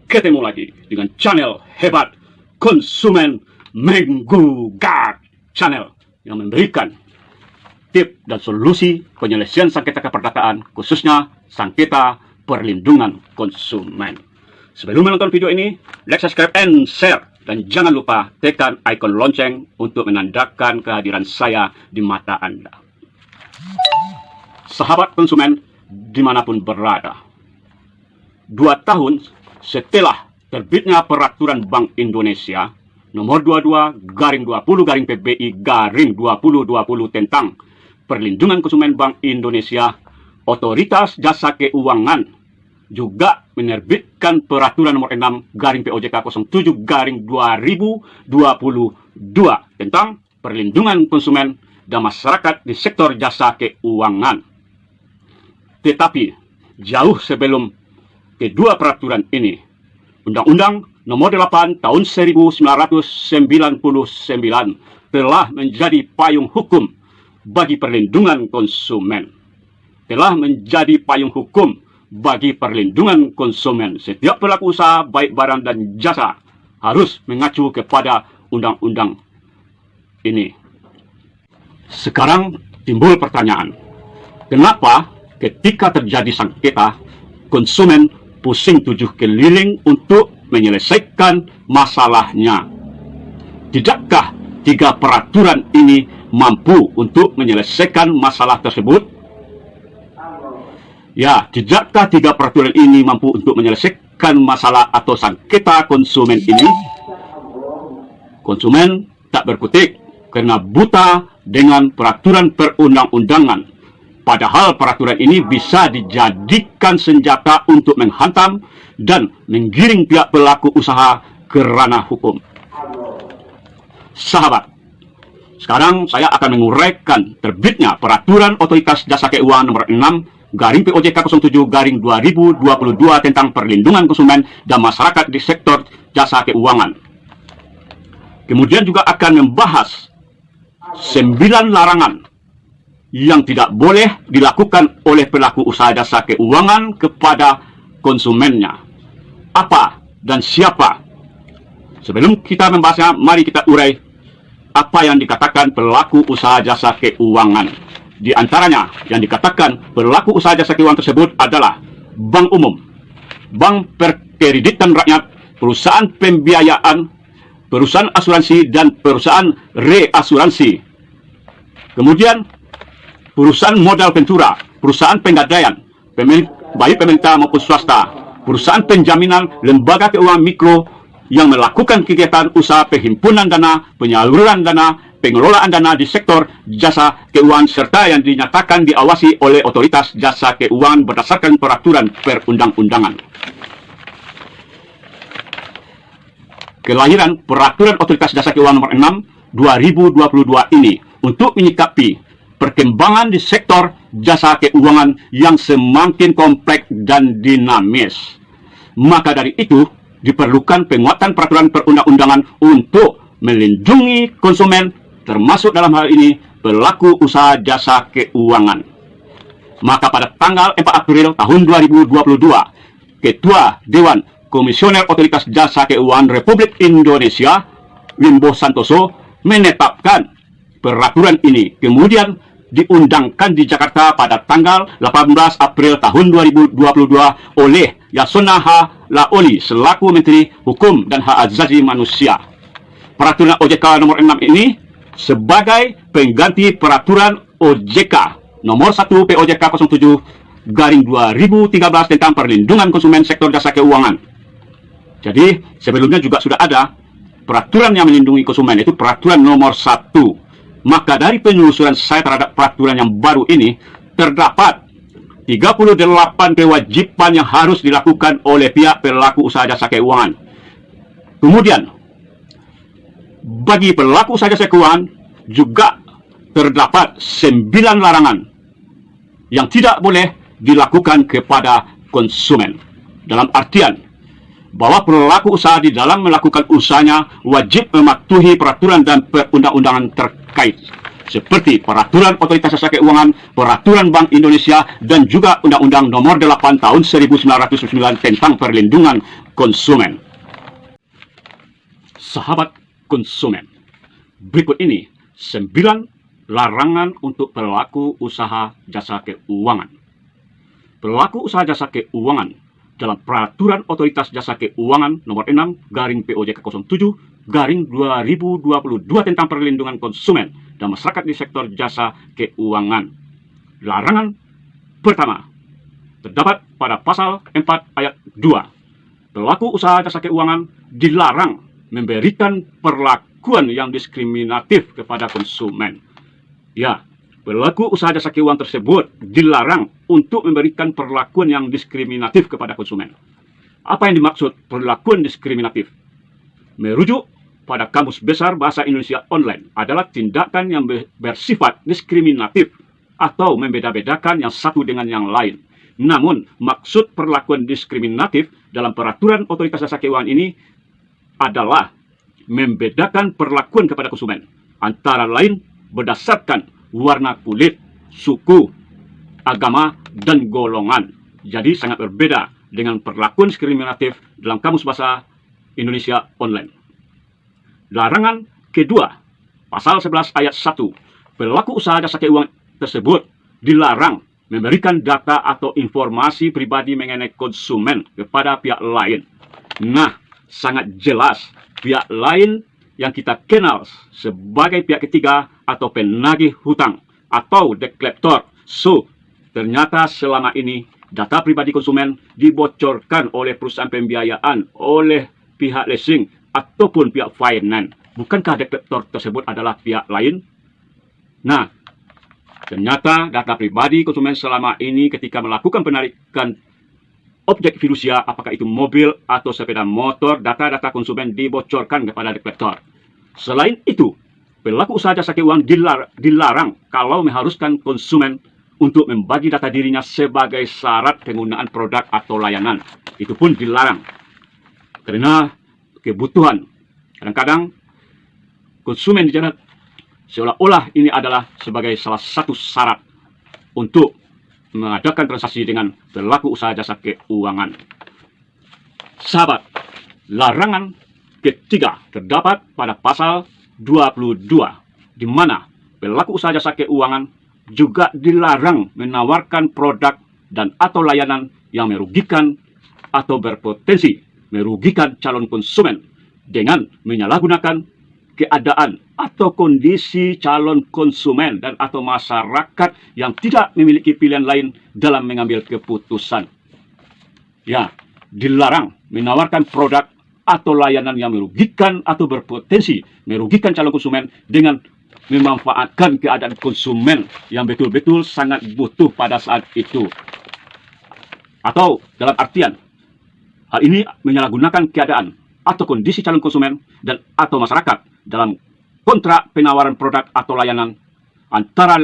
ketemu lagi dengan channel hebat Konsumen Menggugat, channel yang memberikan tip dan solusi penyelesaian sengketa keperdataan, khususnya sengketa perlindungan konsumen. Sebelum menonton video ini, like, subscribe, and share. Dan jangan lupa tekan ikon lonceng untuk menandakan kehadiran saya di mata Anda. Sahabat konsumen dimanapun berada, 2 tahun setelah terbitnya Peraturan Bank Indonesia nomor 22/20/PBI/2020 tentang perlindungan konsumen Bank Indonesia, Otoritas Jasa Keuangan juga menerbitkan Peraturan nomor 6/POJK 07/2022 tentang perlindungan konsumen dan masyarakat di sektor jasa keuangan. Tetapi jauh sebelum kedua peraturan ini, Undang-Undang Nomor 8 Tahun 1999 telah menjadi payung hukum bagi perlindungan konsumen. Setiap pelaku usaha baik barang dan jasa harus mengacu kepada undang-undang ini. Sekarang timbul pertanyaan, kenapa ketika terjadi sengketa, konsumen pusing 7 keliling untuk menyelesaikan masalahnya? Tidakkah 3 peraturan ini mampu untuk menyelesaikan masalah tersebut? Ya, tidakkah 3 peraturan ini mampu untuk menyelesaikan masalah atau sengketa konsumen ini? Konsumen tak berkutik karena buta dengan peraturan perundang-undangan. Padahal peraturan ini bisa dijadikan senjata untuk menghantam dan menggiring pihak pelaku usaha ke ranah hukum. Sahabat, sekarang saya akan menguraikan terbitnya Peraturan Otoritas Jasa Keuangan nomor 6/POJK 07/2022 tentang perlindungan konsumen dan masyarakat di sektor jasa keuangan. Kemudian juga akan membahas 9 larangan yang tidak boleh dilakukan oleh pelaku usaha jasa keuangan kepada konsumennya. Apa dan siapa? Sebelum kita membahasnya, mari kita urai apa yang dikatakan pelaku usaha jasa keuangan. Di antaranya yang dikatakan pelaku usaha jasa keuangan tersebut adalah bank umum, bank perkreditan rakyat, perusahaan pembiayaan, perusahaan asuransi, dan perusahaan reasuransi. Kemudian perusahaan modal ventura, perusahaan penggadaian, baik pemerintah maupun swasta, perusahaan penjaminan, lembaga keuangan mikro yang melakukan kegiatan usaha penghimpunan dana, penyaluran dana, pengelolaan dana di sektor jasa keuangan, serta yang dinyatakan diawasi oleh Otoritas Jasa Keuangan berdasarkan peraturan perundang-undangan. Kelahiran Peraturan Otoritas Jasa Keuangan nomor 6/2022 ini untuk menyikapi perkembangan di sektor jasa keuangan yang semakin kompleks dan dinamis. Maka dari itu, diperlukan penguatan peraturan perundang-undangan untuk melindungi konsumen, termasuk dalam hal ini pelaku usaha jasa keuangan. Maka pada tanggal 4 April tahun 2022, Ketua Dewan Komisioner Otoritas Jasa Keuangan Republik Indonesia, Wimbo Santoso, menetapkan peraturan ini. Kemudian diundangkan di Jakarta pada tanggal 18 April tahun 2022 oleh Yasona H. Laoli selaku Menteri Hukum dan Hak Asasi Manusia. Peraturan OJK nomor 6 ini sebagai pengganti Peraturan OJK nomor 1 POJK 07/2013 tentang perlindungan konsumen sektor jasa keuangan. Jadi sebelumnya juga sudah ada peraturan yang melindungi konsumen, yaitu Peraturan nomor 1. Maka dari penelusuran saya terhadap peraturan yang baru ini, terdapat 38 kewajiban yang harus dilakukan oleh pihak pelaku usaha jasa keuangan. Kemudian bagi pelaku usaha jasa keuangan juga terdapat 9 larangan yang tidak boleh dilakukan kepada konsumen. Dalam artian bahwa pelaku usaha di dalam melakukan usahanya wajib mematuhi peraturan dan perundang-undangan terkait. seperti Peraturan Otoritas Jasa Keuangan, Peraturan Bank Indonesia, dan juga Undang-Undang Nomor 8 Tahun 1999 tentang Perlindungan Konsumen. Sahabat konsumen, berikut ini 9 larangan untuk pelaku usaha jasa keuangan. Pelaku usaha jasa keuangan dalam Peraturan Otoritas Jasa Keuangan Nomor 6/POJK 07/2022 tentang Perlindungan Konsumen dan Masyarakat di Sektor Jasa Keuangan. Larangan pertama terdapat pada pasal 4 ayat 2. Pelaku usaha jasa keuangan dilarang memberikan perlakuan yang diskriminatif kepada konsumen. Ya, pelaku usaha jasa keuangan tersebut dilarang untuk memberikan perlakuan yang diskriminatif kepada konsumen. Apa yang dimaksud perlakuan diskriminatif? Merujuk pada Kamus Besar Bahasa Indonesia Online adalah tindakan yang bersifat diskriminatif atau membeda-bedakan yang satu dengan yang lain. Namun, maksud perlakuan diskriminatif dalam Peraturan Otoritas Jasa Keuangan ini adalah membedakan perlakuan kepada konsumen, antara lain berdasarkan warna kulit, suku, agama, dan golongan. Jadi sangat berbeda dengan perlakuan diskriminatif dalam Kamus Bahasa Indonesia Online. Larangan kedua, pasal 11 ayat 1. Pelaku usaha jasa keuangan tersebut dilarang memberikan data atau informasi pribadi mengenai konsumen kepada pihak lain. Nah, sangat jelas pihak lain yang kita kenal sebagai pihak ketiga atau penagih hutang atau debt collector. So, ternyata selama ini data pribadi konsumen dibocorkan oleh perusahaan pembiayaan, oleh pihak leasing ataupun pihak finance. Bukankah debt collector tersebut adalah pihak lain? Nah, ternyata data pribadi konsumen selama ini ketika melakukan penarikan objek fidusia, apakah itu mobil atau sepeda motor, data-data konsumen dibocorkan kepada debt collector. Selain itu, pelaku usaha jasa keuangan dilarang kalau mengharuskan konsumen untuk membagi data dirinya sebagai syarat penggunaan produk atau layanan. Itu pun dilarang. Karena kebutuhan. Kadang-kadang konsumen dijerat seolah-olah ini adalah sebagai salah satu syarat untuk mengadakan transaksi dengan pelaku usaha jasa keuangan. Sahabat, larangan ketiga terdapat pada pasal 22, di mana pelaku usaha jasa keuangan juga dilarang menawarkan produk dan atau layanan yang merugikan atau berpotensi merugikan calon konsumen dengan menyalahgunakan keadaan atau kondisi calon konsumen dan atau masyarakat yang tidak memiliki pilihan lain dalam mengambil keputusan. Ya, dilarang menawarkan produk atau layanan yang merugikan atau berpotensi merugikan calon konsumen dengan memanfaatkan keadaan konsumen yang betul-betul sangat butuh pada saat itu. Atau dalam artian, hal ini menyalahgunakan keadaan atau kondisi calon konsumen dan atau masyarakat dalam kontrak penawaran produk atau layanan antara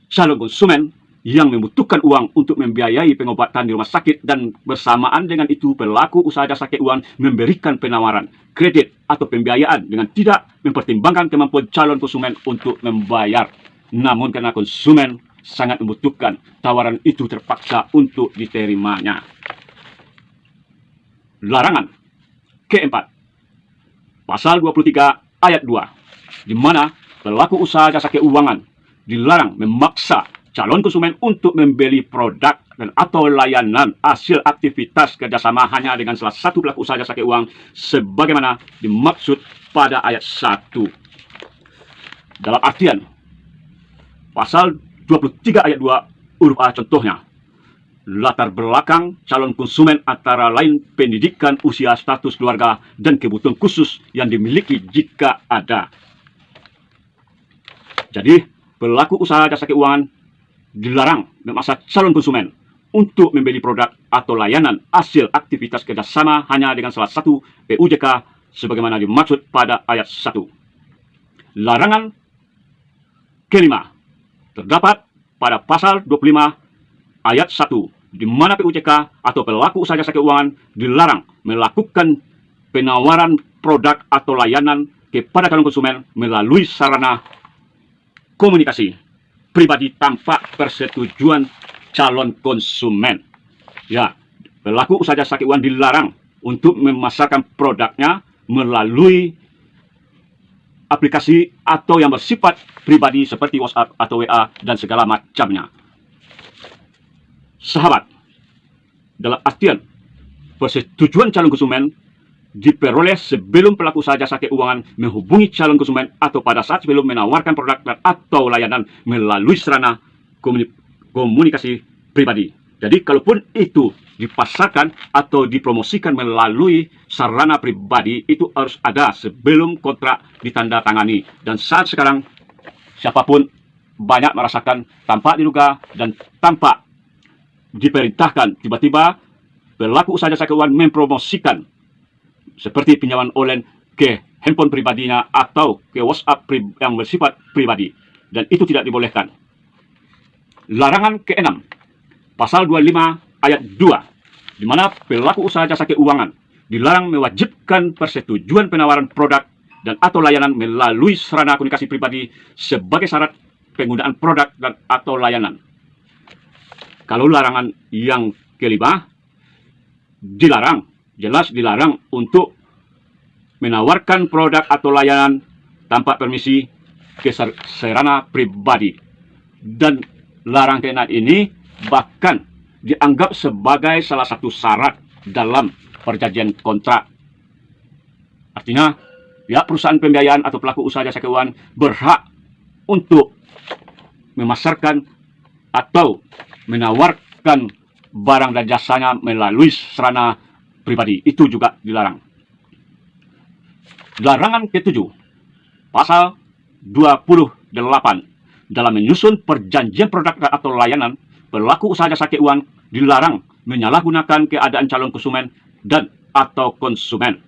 calon konsumen yang membutuhkan uang untuk membiayai pengobatan di rumah sakit dan bersamaan dengan itu pelaku usaha jasa keuangan memberikan penawaran kredit atau pembiayaan dengan tidak mempertimbangkan kemampuan calon konsumen untuk membayar. Namun karena konsumen sangat membutuhkan, tawaran itu terpaksa untuk diterimanya. Larangan keempat, pasal 23 ayat 2, di mana pelaku usaha jasa keuangan dilarang memaksa calon konsumen untuk membeli produk dan atau layanan hasil aktivitas kerjasama hanya dengan salah satu pelaku usaha jasa keuangan sebagaimana dimaksud pada ayat 1. Dalam artian, pasal 23 ayat 2 huruf A contohnya, latar belakang calon konsumen antara lain pendidikan, usia, status keluarga, dan kebutuhan khusus yang dimiliki jika ada. Jadi, pelaku usaha jasa keuangan dilarang memaksa calon konsumen untuk membeli produk atau layanan hasil aktivitas kerjasama hanya dengan salah satu PUJK sebagaimana dimaksud pada ayat 1. Larangan kelima terdapat pada pasal 25 ayat 1, di mana PUJK atau pelaku usaha jasa keuangan dilarang melakukan penawaran produk atau layanan kepada calon konsumen melalui sarana komunikasi pribadi tanpa persetujuan calon konsumen. Ya, pelaku usaha jasa keuangan dilarang untuk memasarkan produknya melalui aplikasi atau yang bersifat pribadi seperti WhatsApp atau WA dan segala macamnya. Sahabat, dalam artian persetujuan calon konsumen diperoleh sebelum pelaku usaha jasa keuangan menghubungi calon konsumen atau pada saat sebelum menawarkan produk dan atau layanan melalui sarana komunikasi pribadi. Jadi kalaupun itu dipasarkan atau dipromosikan melalui sarana pribadi, itu harus ada sebelum kontrak ditandatangani. Dan saat sekarang siapapun banyak merasakan tanpa diduga dan tanpa diperintahkan, tiba-tiba pelaku usaha jasa keuangan mempromosikan seperti pinjaman online ke handphone pribadinya atau ke WhatsApp yang bersifat pribadi, dan itu tidak dibolehkan. Larangan ke-6, pasal 25 ayat 2, di mana pelaku usaha jasa keuangan dilarang mewajibkan persetujuan penawaran produk dan atau layanan melalui sarana komunikasi pribadi sebagai syarat penggunaan produk dan atau layanan. Kalau larangan yang kelima, jelas dilarang untuk menawarkan produk atau layanan tanpa permisi ke sarana pribadi. Dan larangan ke-6 ini bahkan dianggap sebagai salah satu syarat dalam perjanjian kontrak. Artinya, pihak perusahaan pembiayaan atau pelaku usaha jasa keuangan berhak untuk memasarkan atau menawarkan barang dan jasanya melalui sarana pribadi. Itu juga dilarang. Larangan ke-7, pasal 28, dalam menyusun perjanjian produk atau layanan, pelaku usaha jasa keuangan dilarang menyalahgunakan keadaan calon konsumen dan atau konsumen.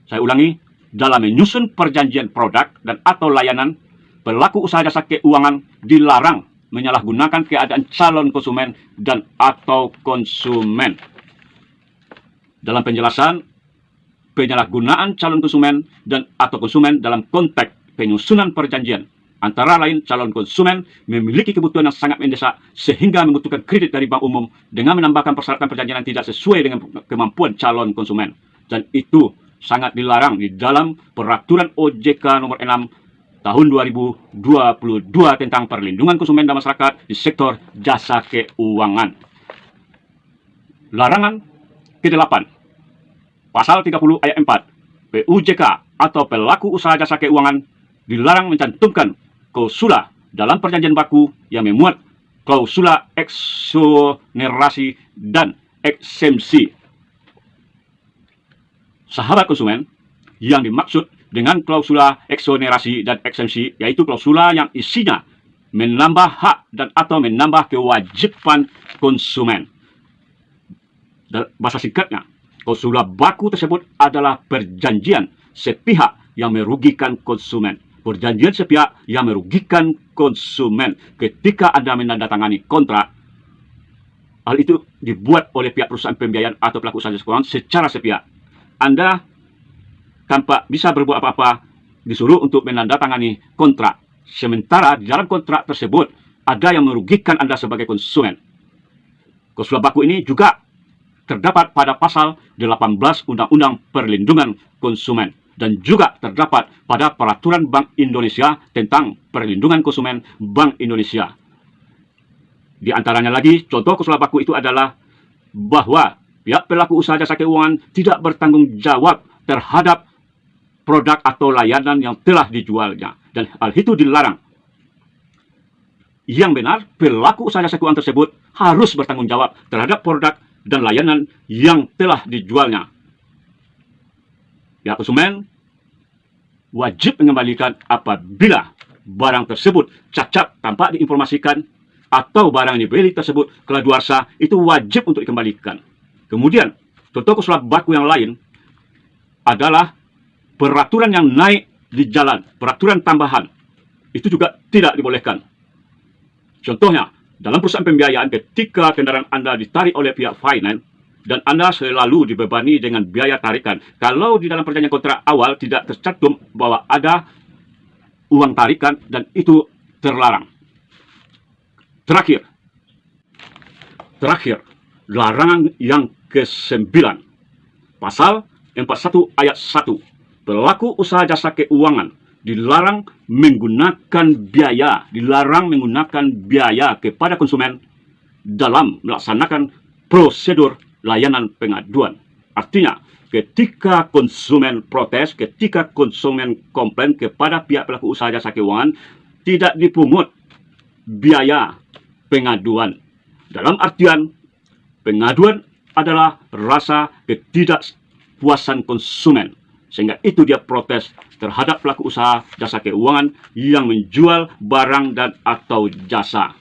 Saya ulangi, dalam menyusun perjanjian produk dan atau layanan, pelaku usaha jasa keuangan dilarang menyalahgunakan keadaan calon konsumen dan atau konsumen. Dalam penjelasan, penyalahgunaan calon konsumen dan atau konsumen dalam konteks penyusunan perjanjian, antara lain calon konsumen memiliki kebutuhan yang sangat mendesak sehingga membutuhkan kredit dari bank umum dengan menambahkan persyaratan perjanjian yang tidak sesuai dengan kemampuan calon konsumen. Dan itu sangat dilarang di dalam Peraturan OJK nomor 6 tahun 2022 tentang perlindungan konsumen dan masyarakat di sektor jasa keuangan. Larangan ke-8, pasal 30 ayat 4, PUJK atau pelaku usaha jasa keuangan dilarang mencantumkan klausula dalam perjanjian baku yang memuat klausula eksonerasi dan eksemsi. Sahabat konsumen, yang dimaksud dengan klausula eksonerasi dan eksemsi yaitu klausula yang isinya menambah hak dan atau menambah kewajiban konsumen. Bahasa singkatnya, klausula baku tersebut adalah perjanjian sepihak yang merugikan konsumen. Perjanjian sepihak yang merugikan konsumen ketika Anda menandatangani kontrak. Hal itu dibuat oleh pihak perusahaan pembiayaan atau pelaku usaha jasa keuangan secara sepihak. Anda tanpa bisa berbuat apa-apa disuruh untuk menandatangani kontrak. Sementara di dalam kontrak tersebut ada yang merugikan Anda sebagai konsumen. Klausula baku ini juga terdapat pada pasal 18 Undang-Undang Perlindungan Konsumen dan juga terdapat pada Peraturan Bank Indonesia tentang Perlindungan Konsumen Bank Indonesia. Di antaranya lagi, contoh klausula baku itu adalah bahwa pihak pelaku usaha jasa keuangan tidak bertanggung jawab terhadap produk atau layanan yang telah dijualnya, dan hal itu dilarang. Yang benar, pelaku usaha jasa keuangan tersebut harus bertanggung jawab terhadap produk dan layanan yang telah dijualnya. Pihak konsumen wajib mengembalikan apabila barang tersebut cacat tanpa diinformasikan atau barang yang dibeli tersebut kadaluarsa, itu wajib untuk dikembalikan. Kemudian, contoh klausula baku yang lain adalah peraturan yang naik di jalan, peraturan tambahan. Itu juga tidak dibolehkan. Contohnya, dalam perusahaan pembiayaan ketika kendaraan Anda ditarik oleh pihak finance dan Anda selalu dibebani dengan biaya tarikan. Kalau di dalam perjanjian kontrak awal tidak tercantum bahwa ada uang tarikan, dan itu terlarang. Terakhir, larangan yang ke-9, pasal 41 ayat 1. Pelaku usaha jasa keuangan dilarang menggunakan biaya kepada konsumen dalam melaksanakan prosedur layanan pengaduan. Artinya, ketika konsumen protes, ketika konsumen komplain kepada pihak pelaku usaha jasa keuangan, tidak dipungut biaya pengaduan. Dalam artian, pengaduan adalah rasa ketidakpuasan konsumen, sehingga itu dia protes terhadap pelaku usaha jasa keuangan yang menjual barang dan atau jasa.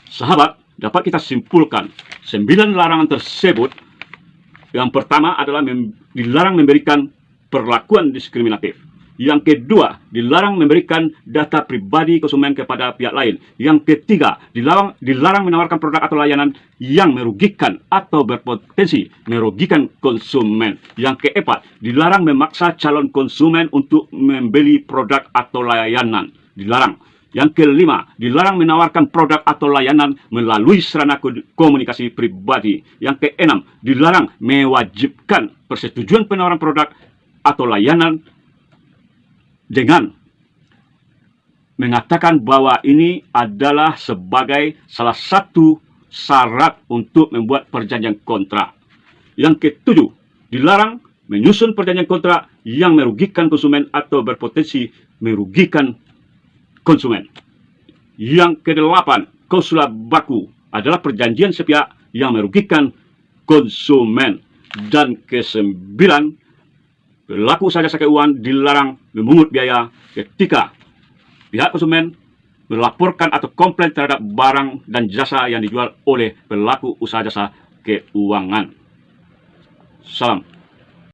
Sahabat, dapat kita simpulkan 9 larangan tersebut. Yang pertama adalah dilarang memberikan perlakuan diskriminatif. Yang kedua, dilarang memberikan data pribadi konsumen kepada pihak lain. Yang ketiga, dilarang menawarkan produk atau layanan yang merugikan atau berpotensi merugikan konsumen. Yang keempat, dilarang memaksa calon konsumen untuk membeli produk atau layanan. Dilarang. Yang kelima, dilarang menawarkan produk atau layanan melalui sarana komunikasi pribadi. Yang keenam, dilarang mewajibkan persetujuan penawaran produk atau layanan dengan mengatakan bahwa ini adalah sebagai salah satu syarat untuk membuat perjanjian kontrak. Yang ketujuh, dilarang menyusun perjanjian kontrak yang merugikan konsumen atau berpotensi merugikan konsumen. Yang kedelapan, klausul baku adalah perjanjian sepihak yang merugikan konsumen. Dan kesembilan, pelaku usaha jasa keuangan dilarang memungut biaya ketika pihak konsumen melaporkan atau komplain terhadap barang dan jasa yang dijual oleh pelaku usaha jasa keuangan. Salam.